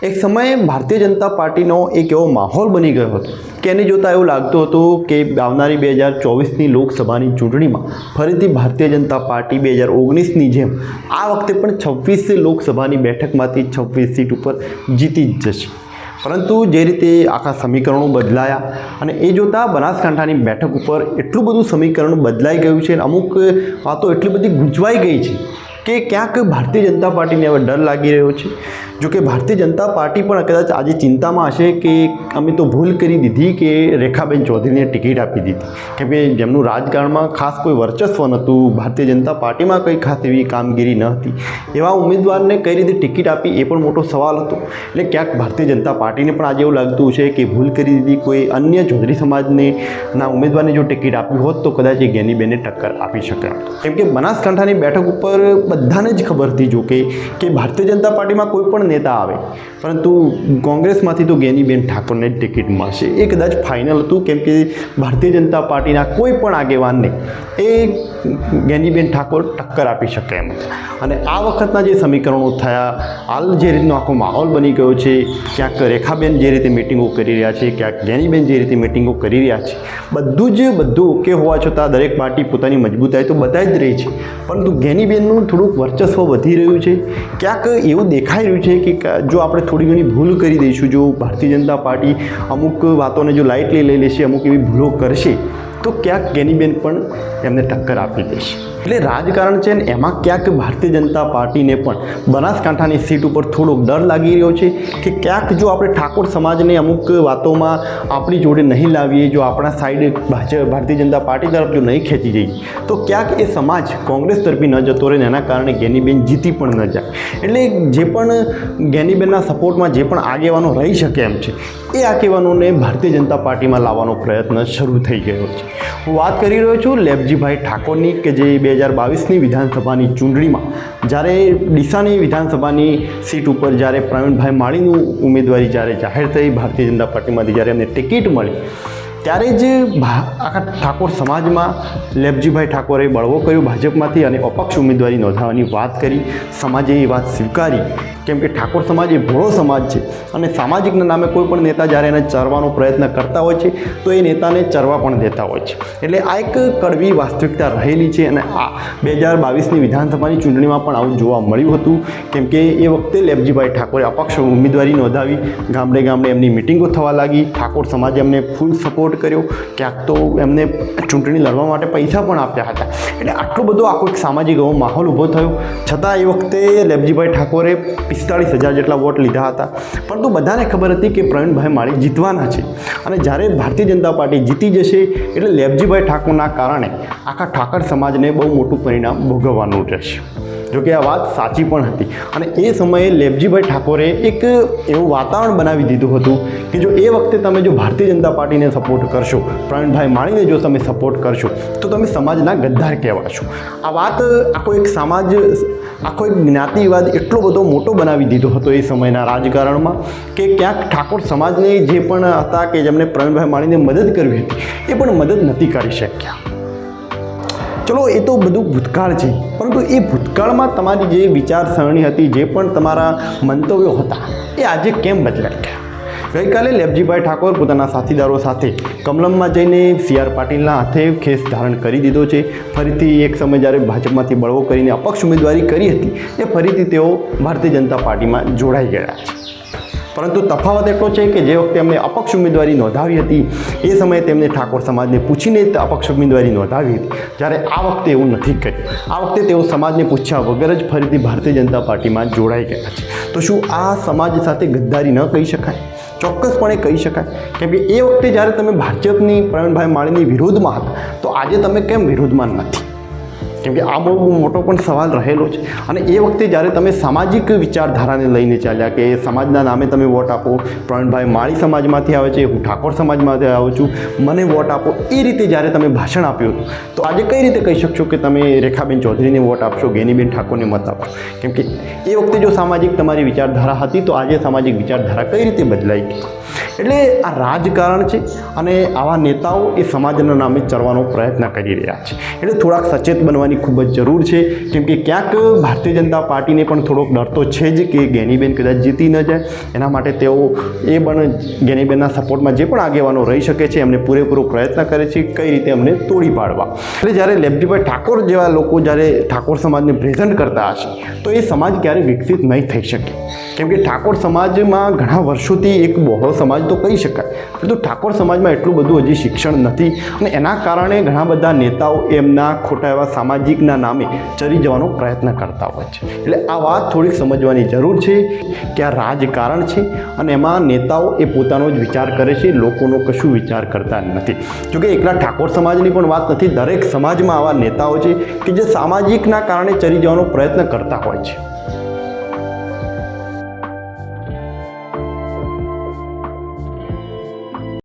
એક સમયે ભારતીય જનતા પાર્ટીનો એક એવો માહોલ બની ગયો હતો કે એને જોતાં એવું લાગતું હતું કે આવનારી 2024ની લોકસભાની ચૂંટણીમાં ફરીથી ભારતીય જનતા પાર્ટી 2019ની જેમ આ વખતે પણ 26 લોકસભાની બેઠકમાંથી 26 સીટ ઉપર જીતી જ જશે। પરંતુ જે રીતે આખા સમીકરણો બદલાયા અને એ જોતાં બનાસકાંઠાની બેઠક ઉપર એટલું બધું સમીકરણ બદલાઈ ગયું છે અને અમુક વાતો એટલી બધી ગૂંચવાઈ ગઈ છે કે ક્યાંક ભારતીય જનતા પાર્ટીને હવે ડર લાગી રહ્યો છે। જો કે ભારતીય જનતા પાર્ટી પણ કદાચ આજે ચિંતામાં હશે કે અમે તો ભૂલ કરી દીધી કે રેખાબેન ચૌધરીને ટિકિટ આપી દીધી, કેમ કે જેમનું રાજકારણમાં ખાસ કોઈ વર્ચસ્વ નહોતું, ભારતીય જનતા પાર્ટીમાં કંઈ ખાસ એવી કામગીરી ન હતી, એવા ઉમેદવારને કઈ રીતે ટિકિટ આપી એ પણ મોટો સવાલ હતો। એટલે ક્યાંક ભારતીય જનતા પાર્ટીને પણ આજે એવું લાગતું છે કે ભૂલ કરી દીધી, કોઈ અન્ય ચૌધરી સમાજને ના ઉમેદવારને જો ટિકિટ આપી હોત તો કદાચ એ જ્ઞાનીબેનને ટક્કર આપી શકે, કેમ કે બનાસકાંઠાની બેઠક ઉપર બધાને જ ખબર હતી જો કે ભારતીય જનતા પાર્ટીમાં કોઈ પણ નેતા આવે પરંતુ કોંગ્રેસમાંથી તો જ્ઞાનીબેન ઠાકોરને જ ટિકિટ મળશે એ કદાચ ફાઇનલ હતું, કેમ કે ભારતીય જનતા પાર્ટીના કોઈ પણ આગેવાનને એ જ્ઞાનીબેન ઠાકોર ટક્કર આપી શકે એમ હતા। અને આ વખતના જે સમીકરણો થયા, હાલ જે રીતનો આખો માહોલ બની ગયો છે, ક્યાંક રેખાબેન જે રીતે મિટિંગો કરી રહ્યા છે, ક્યાંક જ્ઞાનીબેન જે રીતે મિટિંગો કરી રહ્યા છે, બધું ઓકે હોવા છતાં દરેક પાર્ટી પોતાની મજબૂતાઈ તો બતાવી જ રહી છે, પરંતુ જ્ઞાનીબેનનું થોડુંક વર્ચસ્વ વધી રહ્યું છે। ક્યાંક એવું દેખાઈ રહ્યું છે કે જો આપણે થોડી ઘણી ભૂલ કરી દઈશું, જો ભારતીય જનતા પાર્ટી અમુક વાતોને જો લાઇટલી લઈ લેશે, અમુક એવી ભૂલો કરશે તો ક્યાંક જ્ઞાનીબેન પણ એમને ટક્કર આપી દેશે। એટલે રાજકારણ છે ને એમાં ક્યાંક ભારતીય જનતા પાર્ટીને પણ બનાસકાંઠાની સીટ ઉપર થોડોક ડર લાગી રહ્યો છે કે ક્યાંક જો આપણે ઠાકોર સમાજને અમુક વાતોમાં આપણી જોડે નહીં લાવીએ, જો આપણા સાઈડ ભારતીય જનતા પાર્ટી તરફ જો નહીં ખેંચી જઈએ તો ક્યાંક એ સમાજ કોંગ્રેસ તરફી ન જતો રહે ને એના કારણે જ્ઞાનીબેન જીતી પણ ન જાય। એટલે જે પણ જ્ઞાનીબેનના સપોર્ટમાં જે પણ આગેવાનો રહી શકે એમ છે એ આગેવાનોને ભારતીય જનતા પાર્ટીમાં લાવવાનો પ્રયત્ન શરૂ થઈ ગયો છે। હું વાત કરી રહ્યો છું લેબજીભાઈ ઠાકોરની કે જે 2022ની વિધાનસભાની ચૂંટણીમાં જ્યારે ડીસાની વિધાનસભાની સીટ ઉપર જ્યારે પ્રવીણભાઈ માળીનું ઉમેદવારી જ્યારે જાહેર થઈ, ભારતીય જનતા પાર્ટીમાંથી જ્યારે એમને ટિકિટ મળી ત્યારે જ આખા ઠાકોર સમાજમાં લેબજીભાઈ ઠાકોરે બળવો કર્યો ભાજપમાંથી અને અપક્ષ ઉમેદવારી નોંધાવવાની વાત કરી, સમાજે એ વાત સ્વીકારી, કેમ કે ઠાકોર સમાજ એ ભોળો સમાજ છે અને સામાજિકના નામે કોઈ પણ નેતા જ્યારે એને ચરવાનો પ્રયત્ન કરતા હોય છે તો એ નેતાને ચરવા પણ દેતા હોય છે। એટલે આ એક કડવી વાસ્તવિકતા રહેલી છે અને આ 2022ની વિધાનસભાની ચૂંટણીમાં પણ આવું જોવા મળ્યું હતું, કેમ કે એ વખતે લેબજીભાઈ ઠાકોરે અપક્ષ ઉમેદવારી નોંધાવી, ગામડે ગામડે એમની મિટિંગો થવા લાગી, ઠાકોર સમાજે એમને ફૂલ સપોર્ટ કર્યો, ક્યાંક તો એમને ચૂંટણી લડવા માટે પૈસા પણ આપ્યા હતા। એટલે આટલો બધો આખો એક સામાજિક એવો માહોલ ઊભો થયો, છતાં એ વખતે લેબજીભાઈ ઠાકોરે 45,000 જેટલા વોટ લીધા હતા, પરંતુ બધાને ખબર હતી કે પ્રવીણભાઈ માળી જીતવાના છે અને જ્યારે ભારતીય જનતા પાર્ટી જીતી જશે એટલે લેબજીભાઈ ઠાકોરના કારણે આખા ઠાકર સમાજને બહુ મોટું પરિણામ ભોગવવાનું રહેશે। જોકે આ વાત સાચી પણ હતી અને એ સમયે લેબજીભાઈ ઠાકોરે એક એવું વાતાવરણ બનાવી દીધું હતું કે જો એ વખતે તમે જો ભારતીય જનતા પાર્ટીને સપોર્ટ કરશો, પ્રવીણભાઈ માળીને જો તમે સપોર્ટ કરશો તો તમે સમાજના ગદ્દાર કહેવાશો। આ વાત આખો એક સમાજ, આખો એક જ્ઞાતિવાદ એટલો બધો મોટો બનાવી દીધો હતો એ સમયના રાજકારણમાં કે ક્યાંક ઠાકોર સમાજને જે પણ હતા કે જેમને પ્રવીણભાઈ માળીને મદદ કરવી હતી એ પણ મદદ નથી કરી શક્યા। ચલો એ તો બધું ભૂતકાળ છે, પરંતુ એ ભૂતકાળમાં તમારી જે વિચારસરણી હતી, જે પણ તમારા મંતવ્યો હતા એ આજે કેમ બદલાઈ ગયા? ગઈકાલે લેબજીભાઈ ઠાકોર પોતાના સાથીદારો સાથે કમલમમાં જઈને CR પાટીલના હાથે ખેસ ધારણ કરી દીધો છે। ફરીથી એક સમય જ્યારે ભાજપમાંથી બળવો કરીને અપક્ષ ઉમેદવારી કરી હતી એ ફરીથી તેઓ ભારતીય જનતા પાર્ટીમાં જોડાઈ ગયા છે, પરંતુ તફાવત એટલો છે કે જે વખતે એમને અપક્ષ ઉમેદવારી નોંધાવી હતી એ સમયે તેમને ઠાકોર સમાજને પૂછીને અપક્ષ ઉમેદવારી નોંધાવી હતી, જ્યારે આ વખતે એવું નથી કર્યું। આ વખતે તેઓ સમાજને પૂછ્યા વગર જ ફરીથી ભારતીય જનતા પાર્ટીમાં જોડાઈ ગયા છે। તો શું આ સમાજ સાથે ગદ્દારી ન કહી શકાય? ચોક્કસપણે કહી શકાય, કેમ કે એ વખતે જ્યારે તમે ભાજપની પ્રવીણભાઈ માળીની વિરોધમાં હતા તો આજે તમે કેમ વિરોધમાં નથી? કેમ કે આ બહુ મોટો પણ સવાલ રહેલો છે અને એ વખતે જ્યારે તમે સામાજિક વિચારધારાને લઈને ચાલ્યા કે સમાજના નામે તમે વોટ આપો, પ્રવીણભાઈ માળી સમાજમાંથી આવે છે, હું ઠાકોર સમાજમાંથી આવું છું, મને વોટ આપો, એ રીતે જ્યારે તમે ભાષણ આપ્યું હતું તો આજે કઈ રીતે કહી શકશો કે તમે રેખાબેન ચૌધરીને વોટ આપશો, જ્ઞાનીબેન ઠાકોરને મત આપશો? કેમ કે એ વખતે જો સામાજિક તમારી વિચારધારા હતી તો આજે સામાજિક વિચારધારા કઈ રીતે બદલાઈ ગઈ? એટલે આ રાજકારણ છે અને આવા નેતાઓ એ સમાજના નામે ચરવાનો પ્રયત્ન કરી રહ્યા છે। એટલે થોડાક સચેત બનવાની સમજવાની ખૂબ જ જરૂર છે, કેમ કે ક્યાંક ભારતીય જનતા પાર્ટીને પણ થોડોક ડર તો છે જ કે ગેનીબેન કદાચ જીતી ન જાય, એના માટે તેઓ એ પણ ગેનીબેનના સપોર્ટમાં જે પણ આગેવાનો રહી શકે છે એમને પૂરેપૂરો પ્રયત્ન કરે છે કઈ રીતે અમને તોડી પાડવા. એટલે જ્યારે લેબજીભાઈ ઠાકોર જેવા લોકો જ્યારે ઠાકોર સમાજને પ્રેઝન્ટ કરતા હશે તો એ સમાજ ક્યારેય વિકસિત નહીં થઈ શકે, કેમ કે ઠાકોર સમાજમાં ઘણા વર્ષોથી એક બહોળો સમાજ તો કહી શકાય, પરંતુ ઠાકોર સમાજમાં એટલું બધું હજી શિક્ષણ નથી અને એના કારણે ઘણા બધા નેતાઓ એમના ખોટા એવા સામાજિકના નામે ચરી જવાનો પ્રયત્ન કરતા હોય છે. એટલે આ વાત થોડીક સમજવાની જરૂર છે કે આ રાજકારણ છે અને એમાં નેતાઓ એ પોતાનો જ વિચાર કરે છે, લોકોનો કશું વિચાર કરતા નથી. જોકે એકલા ઠાકોર સમાજની પણ વાત નથી, દરેક સમાજમાં આવા નેતાઓ છે કે જે સામાજિકના કારણે ચરી જવાનો પ્રયત્ન કરતા હોય છે.